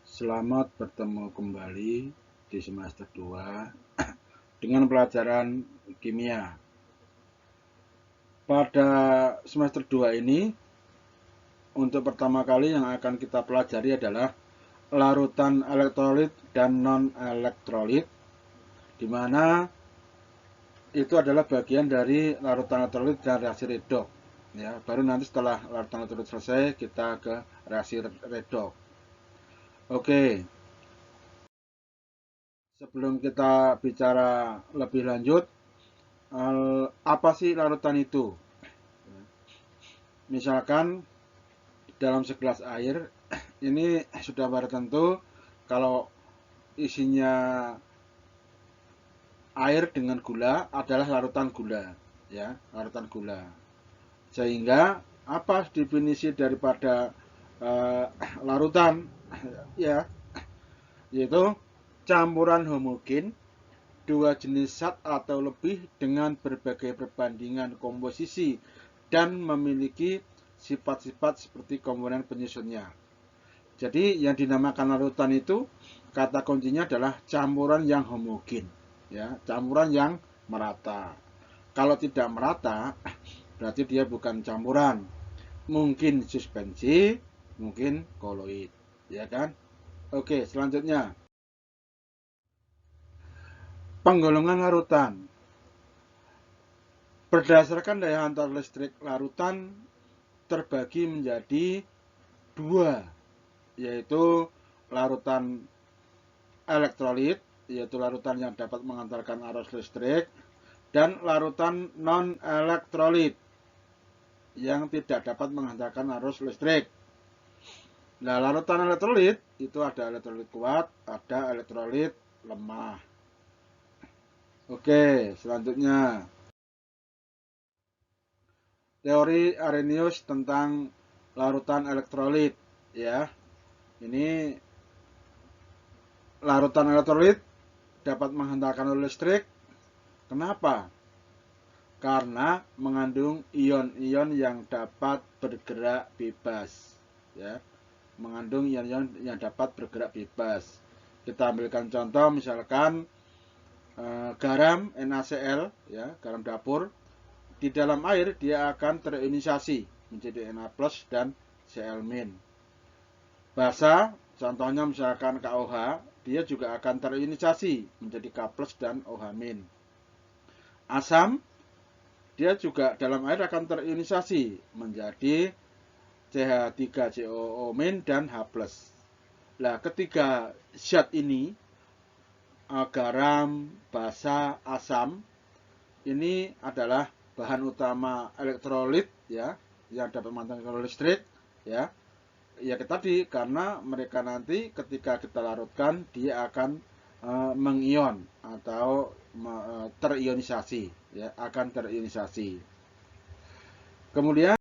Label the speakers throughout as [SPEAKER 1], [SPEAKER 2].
[SPEAKER 1] Selamat bertemu kembali di semester 2 dengan pelajaran kimia. Pada semester 2 ini, untuk pertama kali yang akan kita pelajari adalah larutan elektrolit dan non-elektrolit, di mana itu adalah bagian dari larutan elektrolit dan reaksi redoks. Ya, baru nanti setelah larutan elektrolit selesai, kita ke reaksi redoks. Oke, sebelum kita bicara lebih lanjut, apa sih larutan itu? Misalkan dalam segelas air, ini sudah pada tentu kalau isinya air dengan gula adalah larutan gula, ya, larutan gula. Sehingga apa definisi daripada larutan? Ya, yaitu campuran homogen dua jenis zat atau lebih dengan berbagai perbandingan komposisi dan memiliki sifat-sifat seperti komponen penyusunnya. Jadi yang dinamakan larutan itu kata kuncinya adalah campuran yang homogen, ya, campuran yang merata. Kalau tidak merata, berarti dia bukan campuran. Mungkin suspensi, mungkin koloid, ya kan? Oke, selanjutnya penggolongan larutan. Berdasarkan daya hantar listrik, larutan terbagi menjadi dua, yaitu larutan elektrolit, yaitu larutan yang dapat mengantarkan arus listrik, dan larutan non-elektrolit yang tidak dapat menghantarkan arus listrik. Nah, larutan elektrolit itu ada elektrolit kuat, ada elektrolit lemah. Oke, selanjutnya teori Arrhenius tentang larutan elektrolit, ya. Ini larutan elektrolit dapat menghantarkan arus listrik. Kenapa? Karena mengandung ion-ion yang dapat bergerak bebas, ya. Mengandung ion-ion yang dapat bergerak bebas. Kita ambilkan contoh, misalkan garam NaCl, ya, garam dapur. Di dalam air dia akan terionisasi menjadi Na+ dan Cl-. Basa, contohnya misalkan KOH, dia juga akan terionisasi menjadi K+ dan OH-. Asam, dia juga dalam air akan terionisasi menjadi CH3COO- dan H+. Nah, ketiga zat ini, garam, basa, asam, ini adalah bahan utama elektrolit, ya, yang dapat menghantarkan listrik, ya. Ya tadi, karena mereka nanti ketika kita larutkan dia akan mengion atau terionisasi, ya, akan terionisasi. Kemudian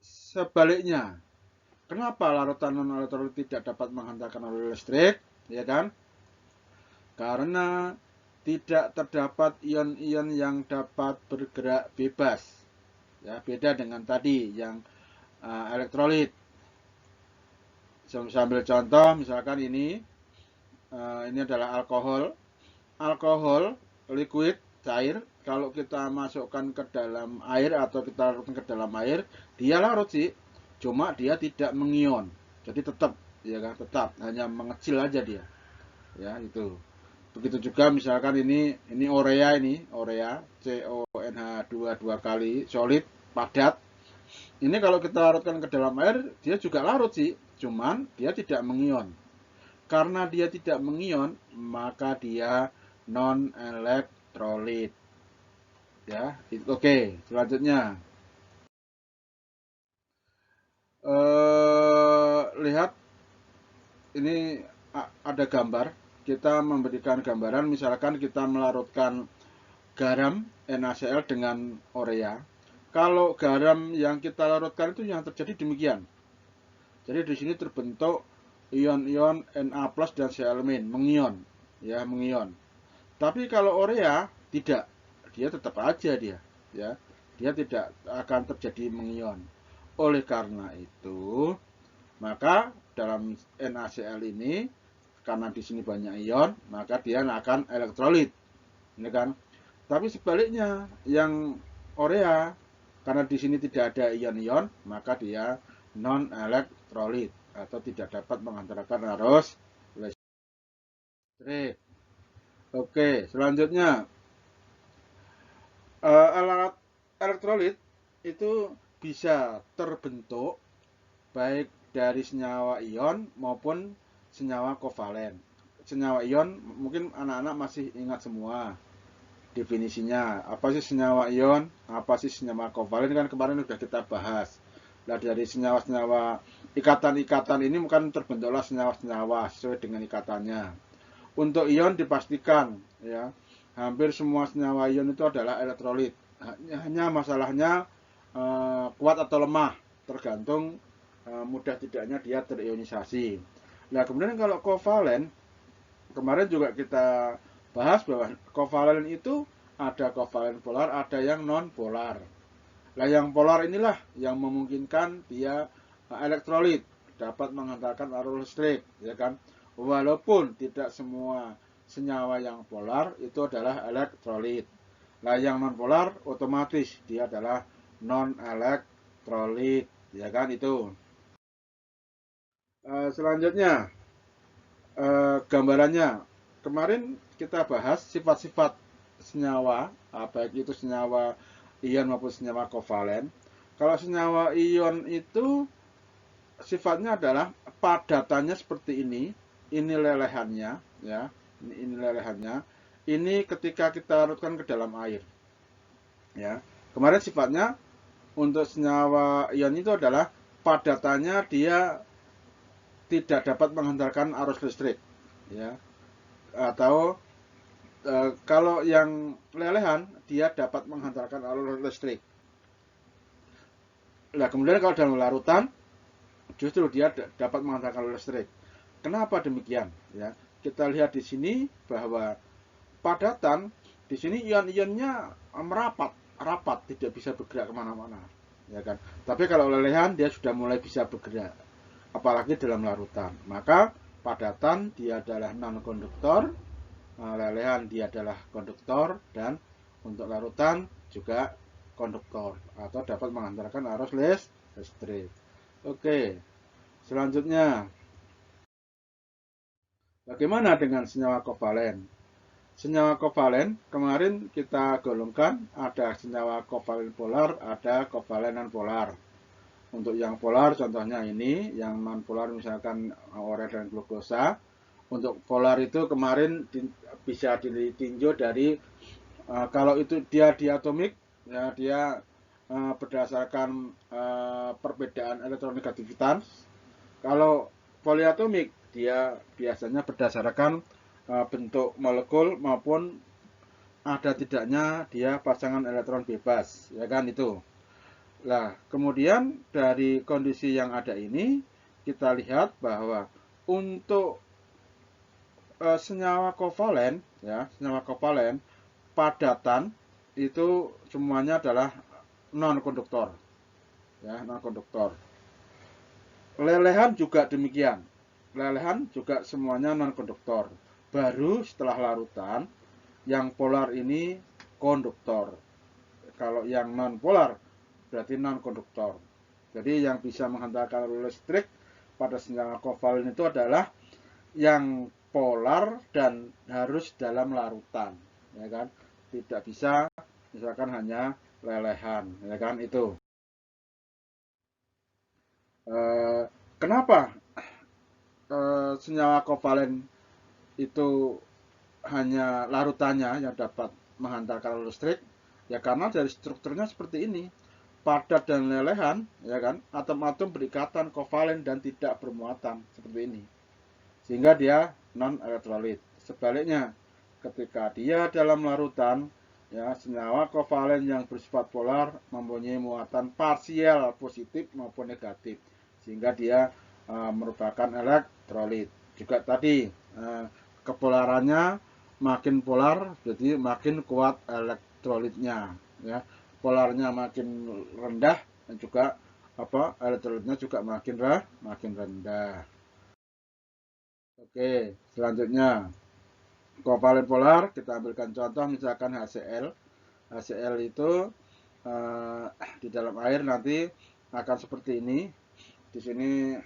[SPEAKER 1] sebaliknya, kenapa larutan non-elektrolit tidak dapat menghantarkan arus listrik, ya kan? Karena tidak terdapat ion-ion yang dapat bergerak bebas, ya, beda dengan tadi yang elektrolit. Sambil contoh, misalkan ini adalah alkohol liquid cair. Kalau kita masukkan ke dalam air atau kita larutkan ke dalam air, dia larut sih, cuma dia tidak mengion, jadi tetap, ya kan, tetap hanya mengecil aja dia, ya, itu. Begitu juga misalkan ini urea CONH2 dua kali solid padat. Ini kalau kita larutkan ke dalam air, dia juga larut sih, cuman dia tidak mengion. Karena dia tidak mengion, maka dia non-elektrolit. Ya, oke. Selanjutnya, lihat ini ada gambar. Kita memberikan gambaran, misalkan kita melarutkan garam NaCl dengan urea. Kalau garam yang kita larutkan itu yang terjadi demikian. Jadi di sini terbentuk ion-ion Na+ dan Cl-, mengion, ya, mengion. Tapi kalau urea tidak, dia tetap aja dia, ya, dia tidak akan terjadi mengion. Oleh karena itu, Maka dalam NaCl ini, karena di sini banyak ion, maka dia akan elektrolit, ini kan. Tapi sebaliknya, yang urea, karena di sini tidak ada ion-ion, maka dia non elektrolit atau tidak dapat menghantarkan arus listrik. Oke, selanjutnya alat elektrolit itu bisa terbentuk baik dari senyawa ion maupun senyawa kovalen. Senyawa ion mungkin anak-anak masih ingat semua definisinya. Apa sih senyawa ion? Apa sih senyawa kovalen? Kan kemarin sudah kita bahas. Nah, dari senyawa-senyawa ikatan-ikatan ini bukan terbentuklah senyawa-senyawa sesuai dengan ikatannya. Untuk ion dipastikan ya, hampir semua senyawa ion itu adalah elektrolit. Hanya masalahnya kuat atau lemah, tergantung mudah tidaknya dia terionisasi. Nah, kemudian kalau kovalen, kemarin juga kita bahas bahwa kovalen itu ada kovalen polar, ada yang non polar. Nah, yang polar inilah yang memungkinkan dia elektrolit, dapat menghantarkan arus listrik, ya kan? Walaupun tidak semua senyawa yang polar itu adalah elektrolit. Nah, yang non polar otomatis dia adalah non elektrolit, ya kan itu. Selanjutnya gambarannya, kemarin kita bahas sifat-sifat senyawa, baik itu senyawa ion maupun senyawa kovalen. Kalau senyawa ion itu sifatnya adalah padatannya seperti ini lelehannya, ya, ini lelehannya. Ini ketika kita larutkan ke dalam air, ya. Kemarin sifatnya untuk senyawa ion itu adalah padatannya dia tidak dapat menghantarkan arus listrik, ya, atau kalau yang lelehan dia dapat menghantarkan arus listrik. Nah, kemudian kalau dalam larutan justru dia dapat menghantarkan arus listrik. Kenapa demikian? Ya, kita lihat di sini bahwa padatan di sini ion-ionnya rapat, tidak bisa bergerak kemana-mana, ya kan. Tapi kalau lelehan dia sudah mulai bisa bergerak, apalagi dalam larutan. Maka padatan dia adalah non konduktor, lelehan dia adalah konduktor, dan untuk larutan juga konduktor atau dapat mengantarkan arus listrik. Oke, selanjutnya bagaimana dengan senyawa kovalen? Senyawa kovalen kemarin kita golongkan ada senyawa kovalen polar, ada kovalen non polar. Untuk yang polar contohnya ini, yang non polar misalkan urea dan glukosa. Untuk polar itu kemarin bisa ditinjau dari kalau itu dia diatomik, ya dia berdasarkan perbedaan elektronegativitas. Kalau poliatomik dia biasanya berdasarkan bentuk molekul maupun ada tidaknya dia pasangan elektron bebas, ya kan itu. Nah, kemudian dari kondisi yang ada ini kita lihat bahwa untuk senyawa kovalen, ya, senyawa kovalen padatan itu semuanya adalah non konduktor, ya, non konduktor. Lelehan juga demikian. Lelehan juga semuanya non konduktor. Baru setelah larutan yang polar ini konduktor. Kalau yang non polar berarti non konduktor. Jadi yang bisa menghantarkan listrik pada senyawa kovalen itu adalah yang polar dan harus dalam larutan, ya kan. Tidak bisa misalkan hanya lelehan, ya kan itu. Kenapa senyawa kovalen itu hanya larutannya yang dapat menghantarkan listrik? Ya karena dari strukturnya seperti ini, padat dan lelehan, ya kan, atom-atom berikatan kovalen dan tidak bermuatan seperti ini, sehingga dia non elektrolit. Sebaliknya, ketika dia dalam larutan, ya, senyawa kovalen yang bersifat polar mempunyai muatan parsial positif maupun negatif, sehingga dia merupakan elektrolit. Juga tadi kepolarannya makin polar, jadi makin kuat elektrolitnya, ya. Polarnya makin rendah dan juga elektrolitnya juga makin rendah. Oke, selanjutnya kovalen polar, kita ambilkan contoh misalkan HCl. HCl itu di dalam air nanti akan seperti ini. Di sini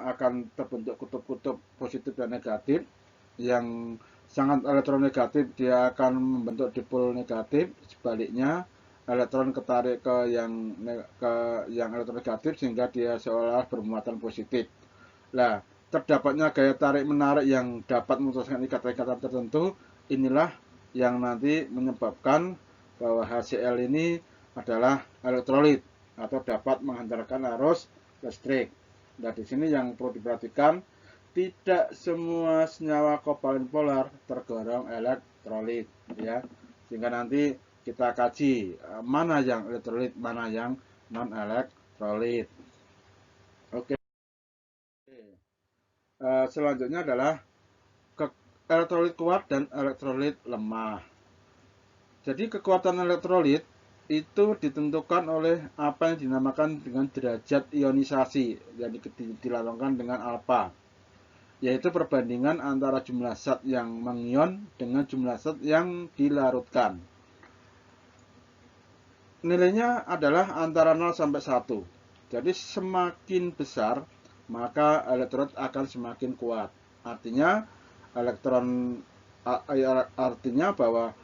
[SPEAKER 1] akan terbentuk kutub-kutub positif dan negatif. Yang sangat elektronegatif dia akan membentuk dipol negatif, sebaliknya elektron ketarik ke yang elektronegatif sehingga dia seolah bermuatan positif. Nah, terdapatnya gaya tarik menarik yang dapat memutuskan ikatan-ikatan tertentu, inilah yang nanti menyebabkan bahwa HCl ini adalah elektrolit atau dapat menghantarkan arus listrik. Nah, di sini yang perlu diperhatikan, tidak semua senyawa kovalen polar tergolong elektrolit, ya. Sehingga nanti kita kaji mana yang elektrolit, mana yang non elektrolit. Oke. Selanjutnya adalah elektrolit kuat dan elektrolit lemah. Jadi kekuatan elektrolit itu ditentukan oleh apa yang dinamakan dengan derajat ionisasi yang dilambangkan dengan alfa, yaitu perbandingan antara jumlah zat yang mengion dengan jumlah zat yang dilarutkan. Nilainya adalah antara 0 sampai 1. Jadi semakin besar maka elektrolit akan semakin kuat. Artinya bahwa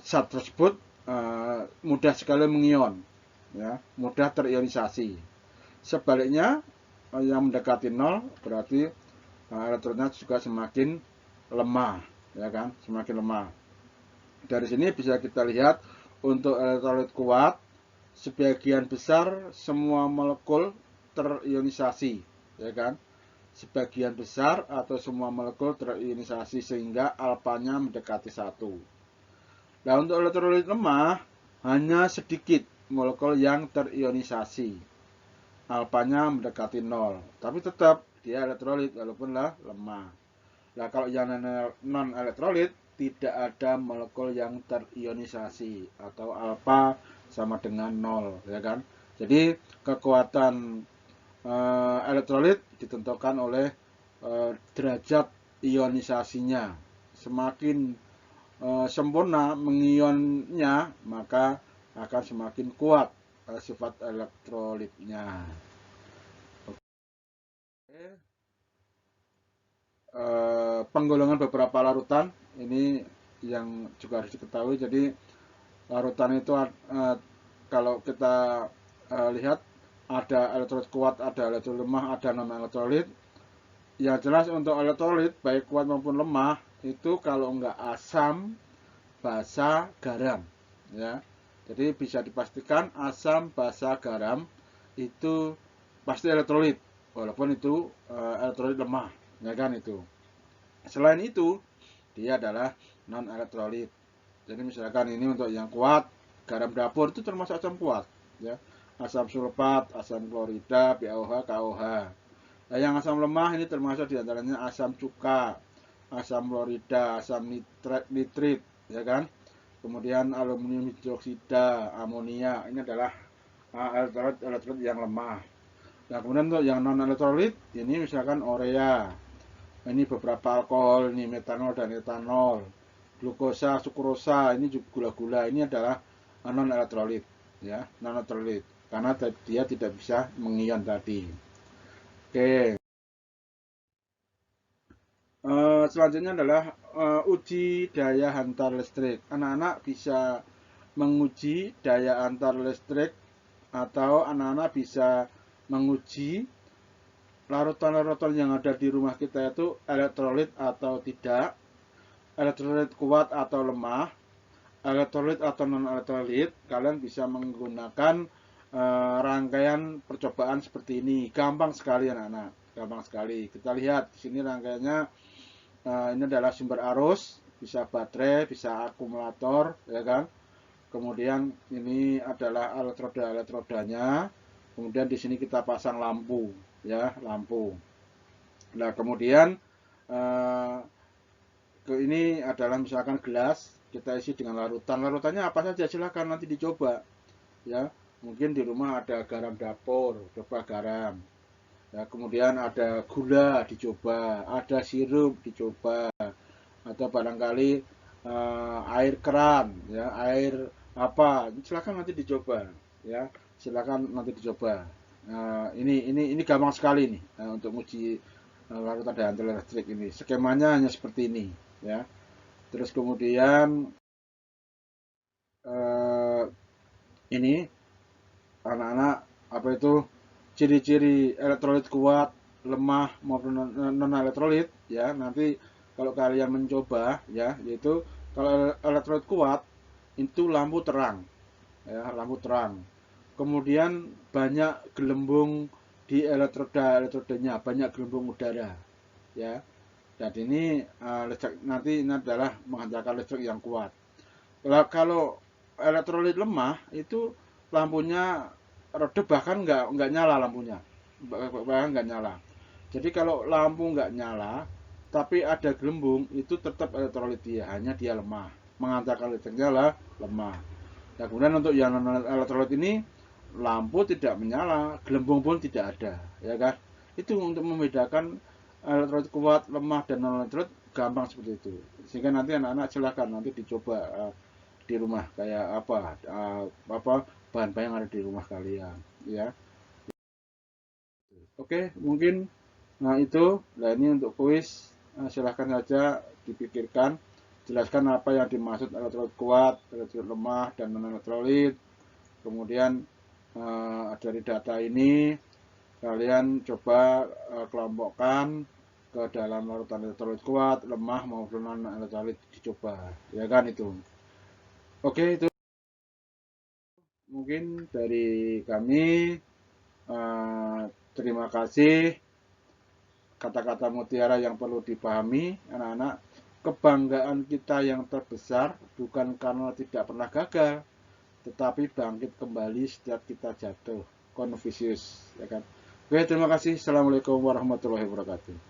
[SPEAKER 1] zat tersebut mudah sekali mengion, ya, mudah terionisasi. Sebaliknya yang mendekati 0 berarti elektrolitnya juga semakin lemah, ya kan, semakin lemah. Dari sini bisa kita lihat untuk elektrolit kuat sebagian besar semua molekul terionisasi, ya kan, sebagian besar atau semua molekul terionisasi sehingga alfanya mendekati 1. Nah, untuk elektrolit lemah hanya sedikit molekul yang terionisasi, alfanya mendekati 0, tapi tetap dia elektrolit walaupun lemah. Nah, kalau yang non elektrolit tidak ada molekul yang terionisasi atau alfa sama dengan 0, ya kan. Jadi kekuatan elektrolit ditentukan oleh derajat ionisasinya. Semakin sempurna mengionnya maka akan semakin kuat sifat elektrolitnya. Oke. Penggolongan beberapa larutan ini yang juga harus diketahui. Jadi larutan itu kalau kita lihat ada elektrolit kuat, ada elektrolit lemah, ada non elektrolit. Yang jelas untuk elektrolit baik kuat maupun lemah itu kalau enggak asam, basa, garam, ya. Jadi bisa dipastikan asam, basa, garam itu pasti elektrolit walaupun itu elektrolit lemah, ya kan itu. Selain itu dia adalah non elektrolit. Jadi misalkan ini untuk yang kuat, garam dapur itu termasuk asam kuat, ya. Asam sulfat, asam klorida, BaOH, KOH. Nah, yang asam lemah ini termasuk diantaranya asam cuka, asam klorida, asam nitrit, ya kan. Kemudian aluminium hidroksida, amonia, ini adalah elektrolit yang lemah. Nah, kemudian untuk yang non elektrolit ini misalkan urea, ini beberapa alkohol, ini metanol dan etanol, glukosa, sukrosa, ini juga gula-gula, ini adalah non elektrolit, ya, non elektrolit karena dia tidak bisa mengion tadi. Oke. Selanjutnya adalah uji daya hantar listrik. Anak-anak bisa menguji daya antar listrik atau anak-anak bisa menguji larutan-larutan yang ada di rumah kita itu elektrolit atau tidak, elektrolit kuat atau lemah, elektrolit atau non elektrolit. Kalian bisa menggunakan rangkaian percobaan seperti ini. Gampang sekali anak-anak, gampang sekali. Kita lihat di sini rangkaiannya. Ini adalah sumber arus, bisa baterai, bisa akumulator, ya kan. Kemudian ini adalah elektroda-elektrodanya. Kemudian di sini kita pasang lampu, ya, lampu. Nah, kemudian ini adalah misalkan gelas, kita isi dengan larutan. Larutannya apa saja silahkan nanti dicoba, ya. Mungkin di rumah ada garam dapur, coba garam. Ya, kemudian ada gula dicoba, ada sirup dicoba, atau barangkali air keran, ya, air apa, silakan nanti dicoba, ya, silakan nanti dicoba. Ini gampang sekali nih untuk uji larutan diantar listrik ini. Skemanya hanya seperti ini, ya. Terus kemudian eh, ini anak-anak apa itu ciri-ciri elektrolit kuat, lemah maupun non elektrolit, ya. Nanti kalau kalian mencoba, ya, yaitu kalau elektrolit kuat itu lampu terang, ya, lampu terang. Kemudian banyak gelembung di elektrodanya, banyak gelembung udara, ya. Dan ini listrik nanti ini adalah menghasilkan listrik yang kuat. Kalau elektrolit lemah itu lampunya redup, bahkan nggak nyala lampunya, bahkan nggak nyala. Jadi kalau lampu nggak nyala tapi ada gelembung, itu tetap elektrolit dia, hanya dia lemah, mengantarkan listriknya lah lemah. Nah, kemudian untuk yang non elektrolit ini lampu tidak menyala, gelembung pun tidak ada, ya kan? Itu untuk membedakan elektrolit kuat, lemah, dan non elektrolit gampang seperti itu. Sehingga nanti anak-anak silakan nanti dicoba di rumah kayak apa bahan-bahan yang ada di rumah kalian, ya. Oke, mungkin itu. Nah, ini untuk kuis. Silahkan saja dipikirkan, jelaskan apa yang dimaksud elektrolit kuat, elektrolit lemah, dan non elektrolit. Kemudian dari data ini kalian coba kelompokkan ke dalam larutan elektrolit kuat, lemah maupun non elektrolit, dicoba, ya kan itu. Oke, itu mungkin dari kami. Eh, Terima kasih. Kata-kata mutiara yang perlu dipahami anak-anak, kebanggaan kita yang terbesar bukan karena tidak pernah gagal, tetapi bangkit kembali setiap kita jatuh. Confucius, ya kan. Oke, terima kasih. Assalamualaikum warahmatullahi wabarakatuh.